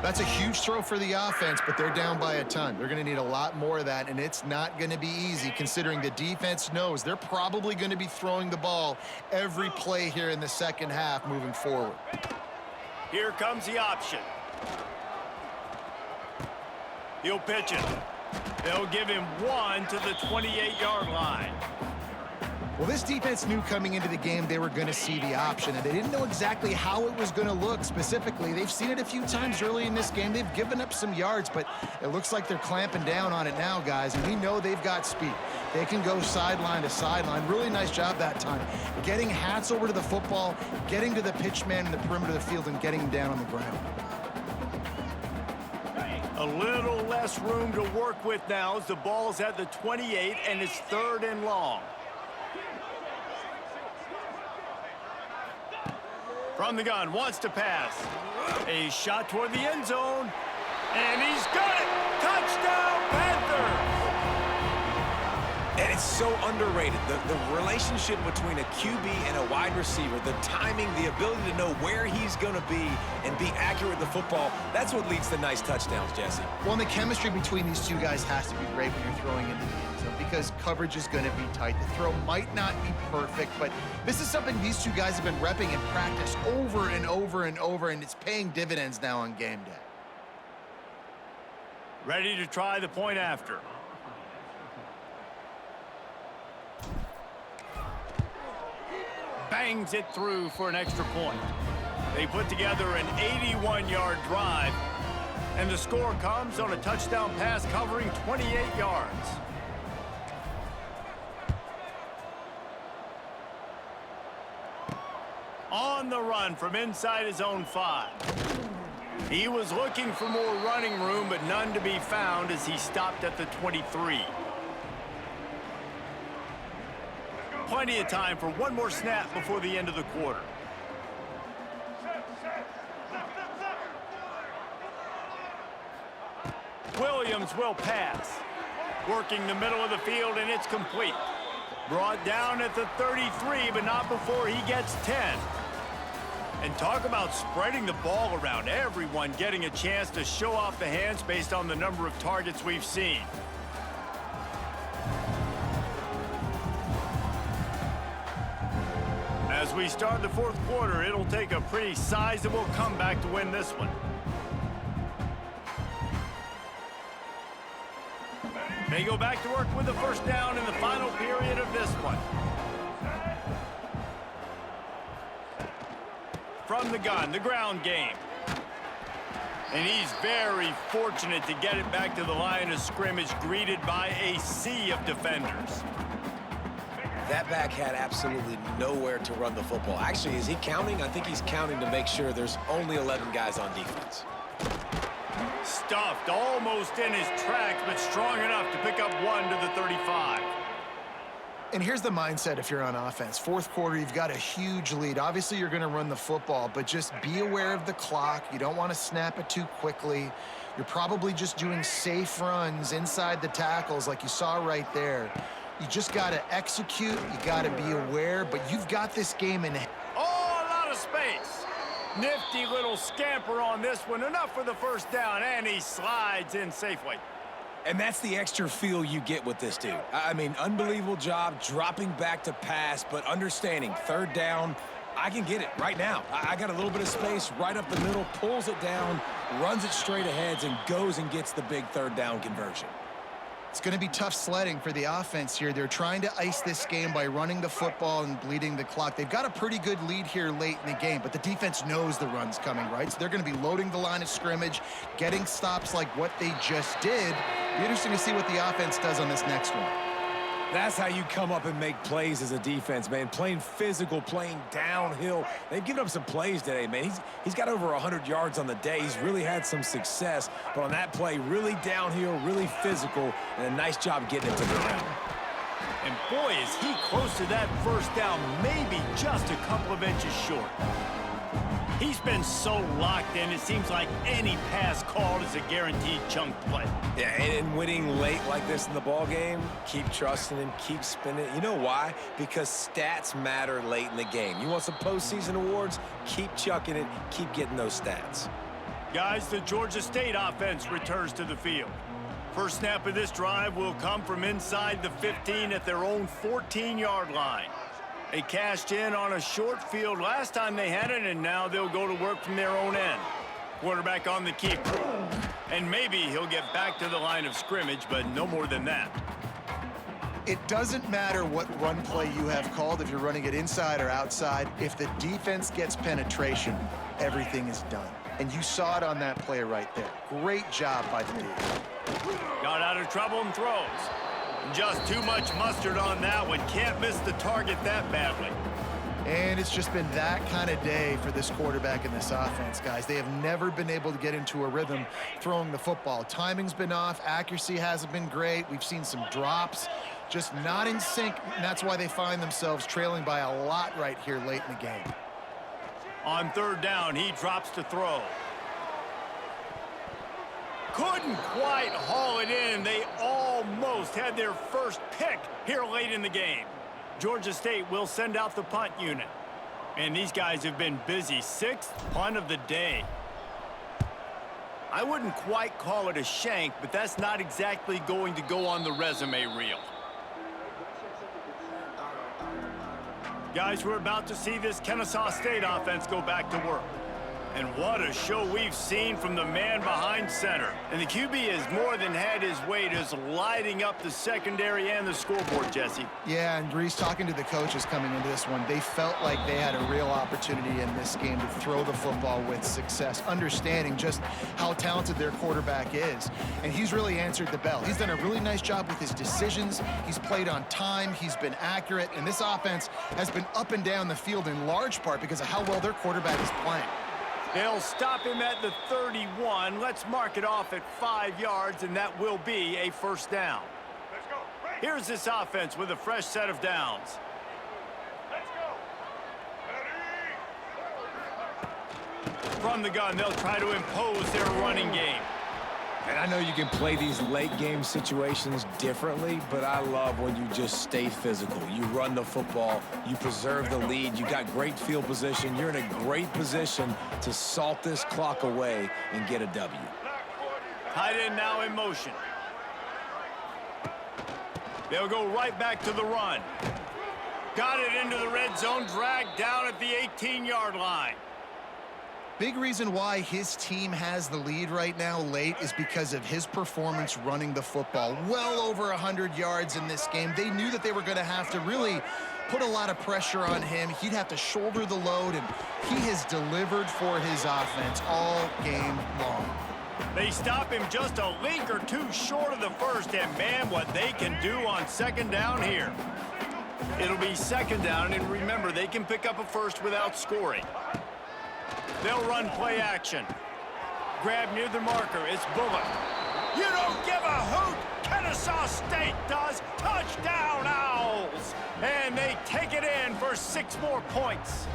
That's a huge throw for the offense, but they're down by a ton. They're going to need a lot more of that, and it's not going to be easy considering the defense knows they're probably going to be throwing the ball every play here in the second half moving forward. Here comes the option. He'll pitch it. They'll give him one to the 28-yard line. Well, this defense knew coming into the game they were going to see the option, and they didn't know exactly how it was going to look specifically. They've seen it a few times early in this game. They've given up some yards, but it looks like they're clamping down on it now, guys, and we know they've got speed. They can go sideline to sideline. Really nice job that time. Getting Hats over to the football, getting to the pitch man in the perimeter of the field, and getting him down on the ground. A little less room to work with now as the ball's at the 28, and it's 3rd and long. From the gun, wants to pass. A shot toward the end zone. And he's got it! Touchdown, Panthers! And it's so underrated. The relationship between a QB and a wide receiver, the timing, the ability to know where he's going to be and be accurate with the football, that's what leads to nice touchdowns, Jesse. Well, and the chemistry between these two guys has to be great when you're throwing into the end zone because coverage is going to be tight. The throw might not be perfect, but this is something these two guys have been repping in practice over and over and over, and it's paying dividends now on game day. Ready to try the point after. Bangs it through for an extra point. They put together an 81-yard drive, and the score comes on a touchdown pass covering 28 yards. On the run from inside his own 5. He was looking for more running room, but none to be found as he stopped at the 23. Plenty of time for one more snap before the end of the quarter. Williams will pass. Working the middle of the field, and it's complete. Brought down at the 33, but not before he gets 10. And talk about spreading the ball around. Everyone getting a chance to show off the hands based on the number of targets we've seen. As we start the 4th quarter, it'll take a pretty sizable comeback to win this one. They go back to work with the first down in the final period of this one. From the gun, the ground game. And he's very fortunate to get it back to the line of scrimmage, greeted by a sea of defenders. That back had absolutely nowhere to run the football. Actually, is he counting? I think he's counting to make sure there's only 11 guys on defense. Stuffed almost in his tracks, but strong enough to pick up one to the 35. And here's the mindset if you're on offense. 4th quarter, you've got a huge lead. Obviously, you're going to run the football, but just be aware of the clock. You don't want to snap it too quickly. You're probably just doing safe runs inside the tackles like you saw right there. You just got to execute. You got to be aware, but you've got this game in. Oh, a lot of space. Nifty little scamper on this one. Enough for the first down, and he slides in safely. And that's the extra feel you get with this dude. I mean, unbelievable job dropping back to pass, but understanding third down, I can get it right now. I got a little bit of space right up the middle, pulls it down, runs it straight ahead, and goes and gets the big third down conversion. It's going to be tough sledding for the offense here. They're trying to ice this game by running the football and bleeding the clock. They've got a pretty good lead here late in the game, but the defense knows the run's coming, right? So they're going to be loading the line of scrimmage, getting stops like what they just did. Be interesting to see what the offense does on this next one. That's how you come up and make plays as a defense, man. Playing physical, playing downhill. They've given up some plays today, man. He's got over 100 yards on the day. He's really had some success. But on that play, really downhill, really physical, and a nice job getting it to the ground. And boy, is he close to that first down, maybe just a couple of inches short. He's been so locked in, it seems like any pass called is a guaranteed chunk play. Yeah, and winning late like this in the ball game, keep trusting him, keep spinning. You know why? Because stats matter late in the game. You want some postseason awards? Keep chucking it, keep getting those stats. Guys, the Georgia State offense returns to the field. First snap of this drive will come from inside the 15 at their own 14-yard line. They cashed in on a short field last time they had it, and now they'll go to work from their own end. Quarterback on the keeper. And maybe he'll get back to the line of scrimmage, but no more than that. It doesn't matter what run play you have called, if you're running it inside or outside. If the defense gets penetration, everything is done. And you saw it on that play right there. Great job by the defense. Got out of trouble and throws. Just too much mustard on that one. Can't miss the target that badly. And it's just been that kind of day for this quarterback and this offense, guys. They have never been able to get into a rhythm throwing the football. Timing's been off. Accuracy hasn't been great. We've seen some drops. Just not in sync, and that's why they find themselves trailing by a lot right here late in the game. On third down, he drops to throw. Couldn't quite haul it in. They almost had their first pick here late in the game. Georgia State will send out the punt unit. And these guys have been busy. 6th punt of the day. I wouldn't quite call it a shank, but that's not exactly going to go on the resume reel. Guys, we're about to see this Kennesaw State offense go back to work. And what a show we've seen from the man behind center. And the QB has more than had his way, just lighting up the secondary and the scoreboard, Jesse. Yeah, and Reese, talking to the coaches coming into this one, they felt like they had a real opportunity in this game to throw the football with success, understanding just how talented their quarterback is. And he's really answered the bell. He's done a really nice job with his decisions. He's played on time. He's been accurate. And this offense has been up and down the field in large part because of how well their quarterback is playing. They'll stop him at the 31. Let's mark it off at 5 yards, and that will be a first down. Let's go. Here's this offense with a fresh set of downs. Let's go. From the gun, they'll try to impose their running game. And I know you can play these late game situations differently, but I love when you just stay physical. You run the football, you preserve the lead, you got great field position. You're in a great position to salt this clock away and get a W. Tight end now in motion. They'll go right back to the run. Got it into the red zone, dragged down at the 18-yard line. Big reason why his team has the lead right now late is because of his performance running the football. Well over 100 yards in this game. They knew that they were going to have to really put a lot of pressure on him. He'd have to shoulder the load, and he has delivered for his offense all game long. They stop him just a link or two short of the first, and man, what they can do on second down here. It'll be second down, and remember, they can pick up a first without scoring. They'll run play action. Grab near the marker. It's Bullock. You don't give a hoot. Kennesaw State does. Touchdown, Owls. And they take it in for 6 more points.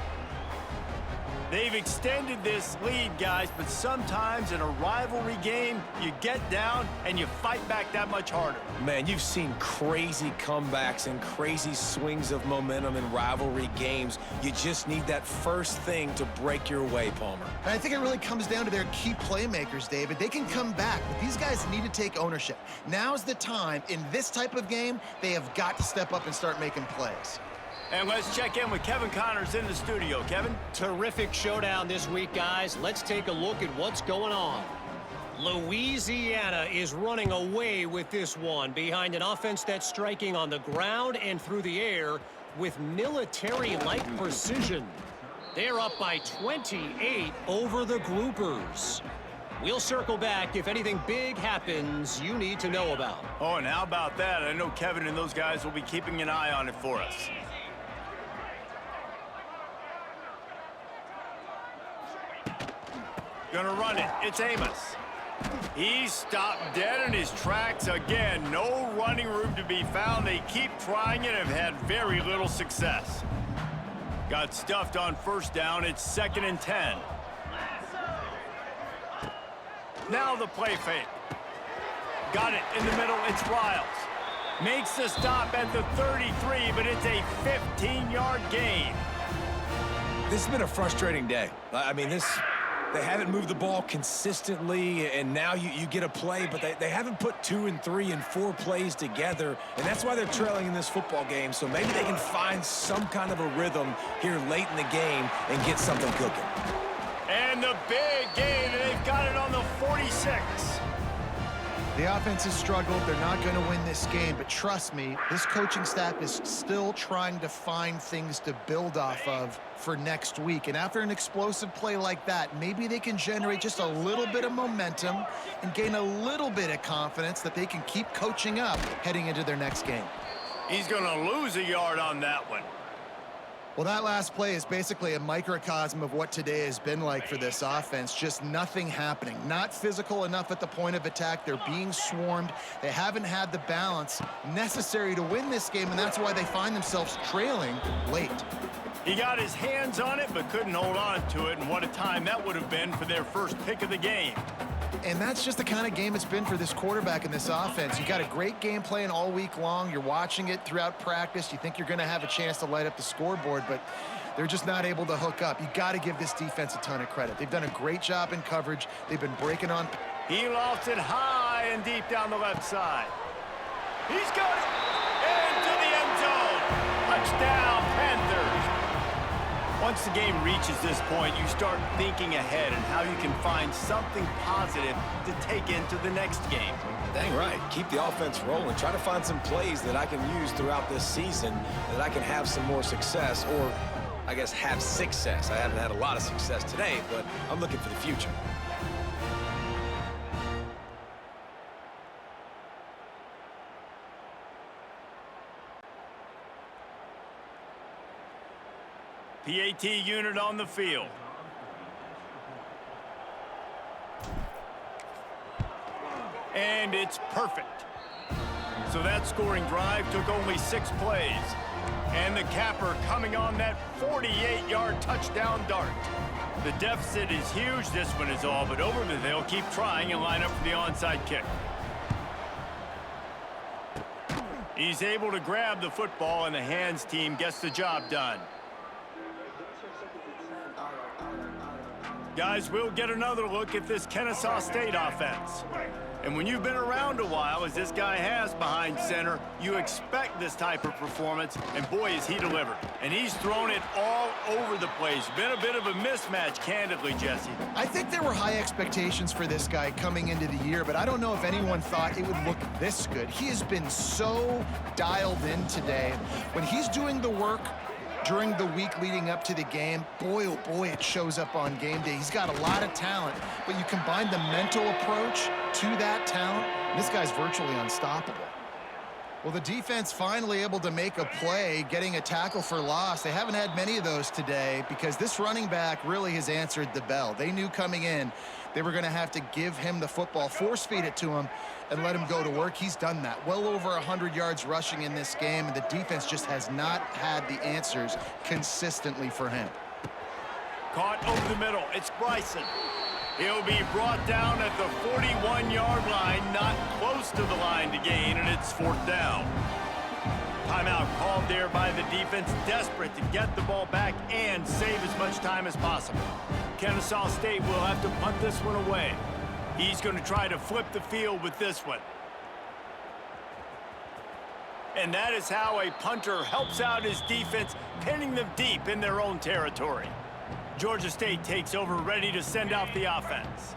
They've extended this lead, guys, but sometimes in a rivalry game, you get down and you fight back that much harder. Man, you've seen crazy comebacks and crazy swings of momentum in rivalry games. You just need that first thing to break your way, Palmer. And I think it really comes down to their key playmakers, David. They can come back, but these guys need to take ownership. Now's the time. In this type of game, they have got to step up and start making plays. And let's check in with Kevin Connors in the studio. Kevin? Terrific showdown this week, guys. Let's take a look at what's going on. Louisiana is running away with this one behind an offense that's striking on the ground and through the air with military-like precision. They're up by 28 over the Groupers. We'll circle back if anything big happens you need to know about. Oh, and how about that? I know Kevin and those guys will be keeping an eye on it for us. Gonna run it. It's Amos. He's stopped dead in his tracks again. No running room to be found. They keep trying it and have had very little success. Got stuffed on first down. It's 2nd and 10. Now the play fake. Got it in the middle. It's Riles. Makes the stop at the 33, but it's a 15-yard gain. This has been a frustrating day. I mean, they haven't moved the ball consistently, and now you get a play, but they haven't put 2 and 3 and 4 plays together, and that's why they're trailing in this football game. So maybe they can find some kind of a rhythm here late in the game and get something cooking. And the big gain, and they've got it on the 46. The offense has struggled. They're not going to win this game, but trust me, this coaching staff is still trying to find things to build off of for next week. And after an explosive play like that, maybe they can generate just a little bit of momentum and gain a little bit of confidence that they can keep coaching up heading into their next game. He's going to lose a yard on that one. Well, that last play is basically a microcosm of what today has been like for this offense. Just nothing happening. Not physical enough at the point of attack. They're being swarmed. They haven't had the balance necessary to win this game, and that's why they find themselves trailing late. He got his hands on it, but couldn't hold on to it, and what a time that would have been for their first pick of the game. And that's just the kind of game it's been for this quarterback in this offense. You got a great game plan all week long. You're watching it throughout practice. You think you're going to have a chance to light up the scoreboard, but they're just not able to hook up. You got to give this defense a ton of credit. They've done a great job in coverage. They've been breaking on. He lofts it high and deep down the left side. He's got it into the end zone. Touchdown, Panthers. Once the game reaches this point, you start thinking ahead and how you can find something positive to take into the next game. Dang right. Keep the offense rolling. Try to find some plays that I can use throughout this season that I can have some more success, or I guess have success. I haven't had a lot of success today, but I'm looking for the future. PAT unit on the field. And it's perfect. So that scoring drive took only 6 plays. And the capper coming on that 48-yard touchdown dart. The deficit is huge. This one is all but over, but they'll keep trying and line up for the onside kick. He's able to grab the football, and the hands team gets the job done. Guys, we'll get another look at this Kennesaw State offense. And when you've been around a while, as this guy has behind center, you expect this type of performance, and boy, is he delivered. And he's thrown it all over the place. Been a bit of a mismatch, candidly, Jesse. I think there were high expectations for this guy coming into the year, but I don't know if anyone thought it would look this good. He has been so dialed in today. When he's doing the work during the week leading up to the game, boy, oh boy, it shows up on game day. He's got a lot of talent, but you combine the mental approach to that talent, this guy's virtually unstoppable. Well, the defense finally able to make a play, getting a tackle for loss. They haven't had many of those today because this running back really has answered the bell. They knew coming in they were going to have to give him the football, force feed it to him, and let him go to work. He's done that. Well over 100 yards rushing in this game, and the defense just has not had the answers consistently for him. Caught over the middle. It's Bryson. He'll be brought down at the 41-yard line, not close to the line to gain, and it's 4th down. Timeout called there by the defense, desperate to get the ball back and save as much time as possible. Kennesaw State will have to punt this one away. He's going to try to flip the field with this one. And that is how a punter helps out his defense, pinning them deep in their own territory. Georgia State takes over, ready to send out the offense.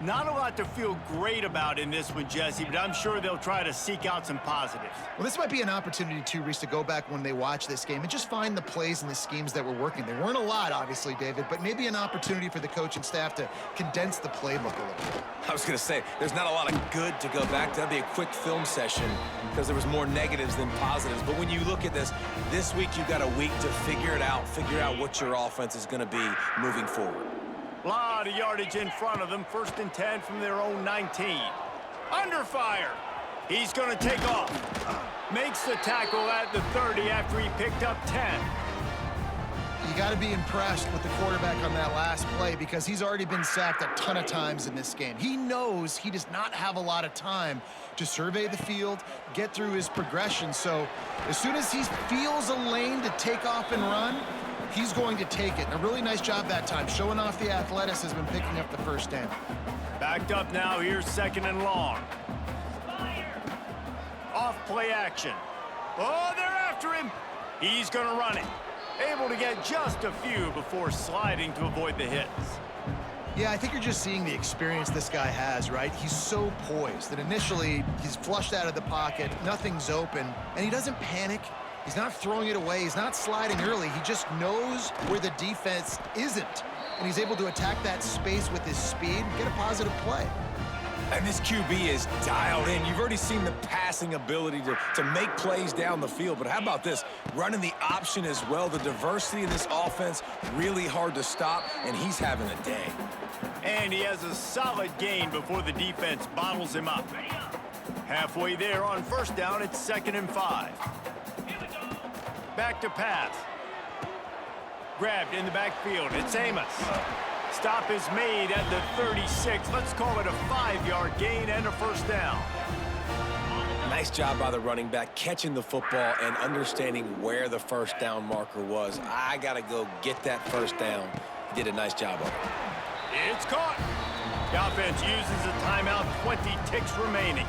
Not a lot to feel great about in this one, Jesse, but I'm sure they'll try to seek out some positives. Well, this might be an opportunity, too, Reese, to go back when they watch this game and just find the plays and the schemes that were working. There weren't a lot, obviously, David, but maybe an opportunity for the coach and staff to condense the playbook a little bit. I was going to say, there's not a lot of good to go back to. That'd be a quick film session because there was more negatives than positives. But when you look at this week you've got a week to figure it out, figure out what your offense is going to be moving forward. A lot of yardage in front of them. 1st and 10 from their own 19. Under fire. He's going to take off. Makes the tackle at the 30 after he picked up 10. You got to be impressed with the quarterback on that last play because he's already been sacked a ton of times in this game. He knows he does not have a lot of time to survey the field, get through his progression. So as soon as he feels a lane to take off and run, he's going to take it. And a really nice job that time, showing off the athleticism and picking up the 1st down. Backed up now. Here's 2nd and long. Off play action. Oh, they're after him. He's going to run it. Able to get just a few before sliding to avoid the hits. Yeah, I think you're just seeing the experience this guy has, right? He's so poised that initially he's flushed out of the pocket, nothing's open, and he doesn't panic. He's not throwing it away. He's not sliding early. He just knows where the defense isn't, and he's able to attack that space with his speed and get a positive play. And this QB is dialed in. You've already seen the passing ability to make plays down the field. But how about this? Running the option as well. The diversity in this offense, really hard to stop, and he's having a day. And he has a solid gain before the defense bottles him up. Halfway there on 1st down, it's 2nd and 5. Back to pass. Grabbed in the backfield. It's Amos. Stop is made at the 36. Let's call it a 5-yard gain and a 1st down. Nice job by the running back, catching the football and understanding where the 1st down marker was. I got to go get that 1st down. He did a nice job of it. It's caught. The offense uses a timeout, 20 ticks remaining.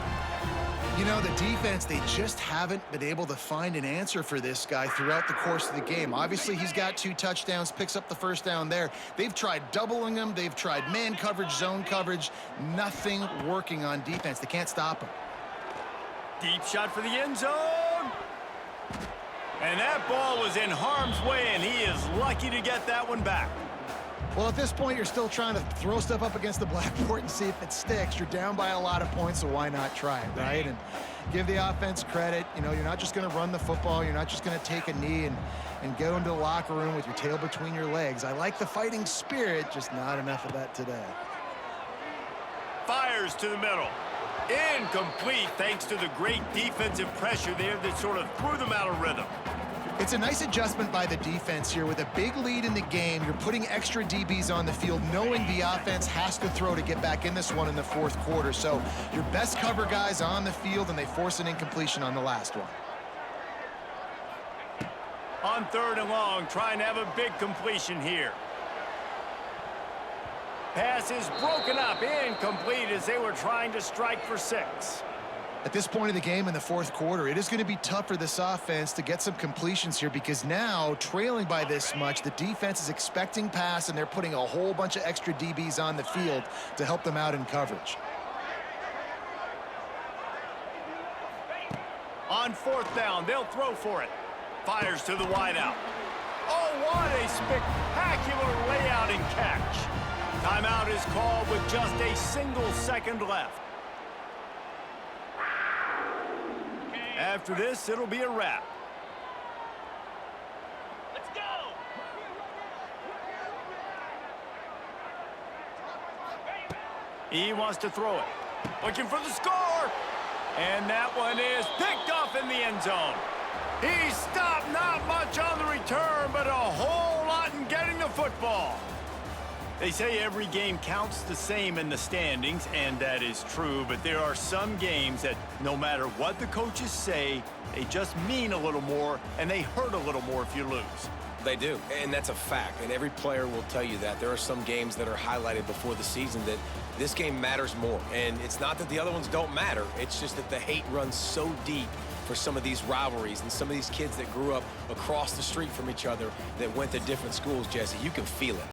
You know, the defense, they just haven't been able to find an answer for this guy throughout the course of the game. Obviously, he's got 2 touchdowns, picks up the 1st down there. They've tried doubling him. They've tried man coverage, zone coverage. Nothing working on defense. They can't stop him. Deep shot for the end zone. And that ball was in harm's way, and he is lucky to get that one back. Well, at this point, you're still trying to throw stuff up against the blackboard and see if it sticks. You're down by a lot of points, so why not try it, right? And give the offense credit. You know, you're not just going to run the football. You're not just going to take a knee and go into the locker room with your tail between your legs. I like the fighting spirit, just not enough of that today. Fires to the middle. Incomplete thanks to the great defensive pressure there that sort of threw them out of rhythm. It's a nice adjustment by the defense here. With a big lead in the game, you're putting extra DBs on the field, knowing the offense has to throw to get back in this one in the 4th quarter. So your best cover guys on the field, and they force an incompletion on the last one. On 3rd and long, trying to have a big completion here. Pass is broken up, incomplete as they were trying to strike for 6. At this point of the game in the 4th quarter, it is going to be tough for this offense to get some completions here because now, trailing by this much, the defense is expecting pass, and they're putting a whole bunch of extra DBs on the field to help them out in coverage. On 4th down, they'll throw for it. Fires to the wideout. Oh, what a spectacular layout and catch. Timeout is called with just a single second left. After this, it'll be a wrap. Let's go! He wants to throw it. Looking for the score. And that one is picked off in the end zone. He stopped, not much on the return, but a whole lot in getting the football. They say every game counts the same in the standings, and that is true, but there are some games that no matter what the coaches say, they just mean a little more, and they hurt a little more if you lose. They do, and that's a fact, and every player will tell you that. There are some games that are highlighted before the season that this game matters more, and it's not that the other ones don't matter. It's just that the hate runs so deep for some of these rivalries and some of these kids that grew up across the street from each other that went to different schools, Jesse. You can feel it.